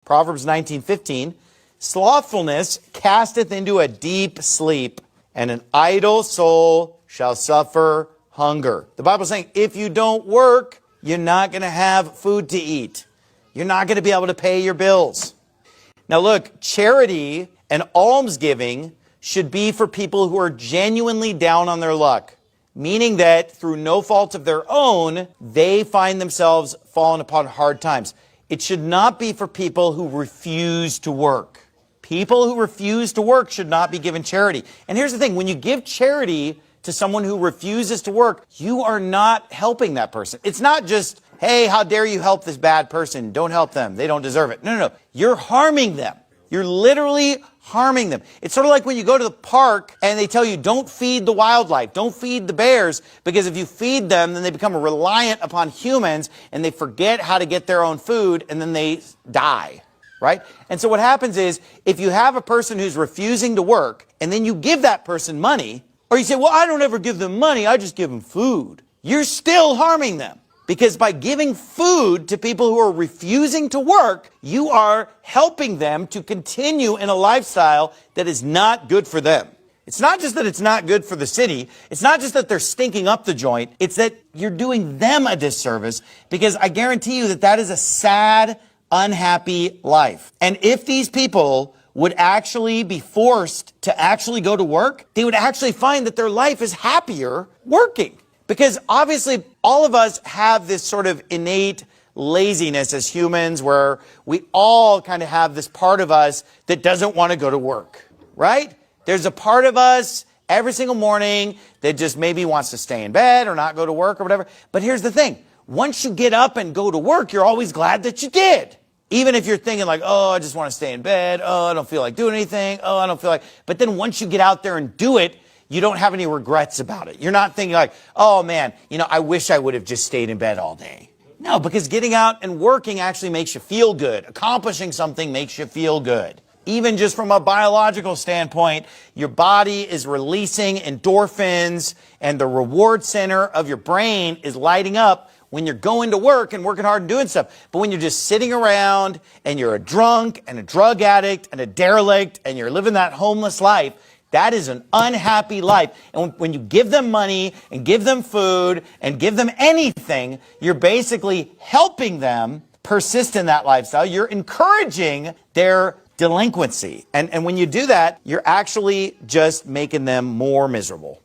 Proverbs 19:15, slothfulness casteth into a deep sleep, and an idle soul shall suffer hunger. The Bible is saying if you don't work, you're not going to have food to eat. You're not going to be able to pay your bills. Now look, charity and almsgiving should be for people who are genuinely down on their luck, meaning that through no fault of their own, they find themselves fallen upon hard times. It should not be for people who refuse to work. People who refuse to work should not be given charity. And here's the thing, when you give charity to someone who refuses to work, you are not helping that person. It's not just, hey, how dare you help this bad person? Don't help them. They don't deserve it. No. You're harming them. You're literally harming them. It's sort of like when you go to the park and they tell you don't feed the wildlife, don't feed the bears, because if you feed them, then they become reliant upon humans and they forget how to get their own food and then they die, right? And so what happens is if you have a person who's refusing to work and then you give that person money, or you say, well, I don't ever give them money, I just give them food. You're still harming them. Because by giving food to people who are refusing to work, you are helping them to continue in a lifestyle that is not good for them. It's not just that it's not good for the city. It's not just that they're stinking up the joint. It's that you're doing them a disservice, because I guarantee you that that is a sad, unhappy life. And if these people would actually be forced to actually go to work, they would actually find that their life is happier working. Because obviously all of us have this sort of innate laziness as humans where we all kind of have this part of us that doesn't want to go to work, right? There's a part of us every single morning that just maybe wants to stay in bed or not go to work or whatever. But here's the thing. Once you get up and go to work, you're always glad that you did. Even if you're thinking like, oh, I just want to stay in bed. Oh, I don't feel like doing anything. Oh, I don't feel like. But then once you get out there and do it, you don't have any regrets about it. You're not thinking like, oh man, I wish I would have just stayed in bed all day. No, because getting out and working actually makes you feel good. Accomplishing something makes you feel good. Even just from a biological standpoint, your body is releasing endorphins and the reward center of your brain is lighting up when you're going to work and working hard and doing stuff. But when you're just sitting around and you're a drunk and a drug addict and a derelict and you're living that homeless life, that is an unhappy life. And when you give them money and give them food and give them anything, you're basically helping them persist in that lifestyle. You're encouraging their delinquency. And when you do that, you're actually just making them more miserable,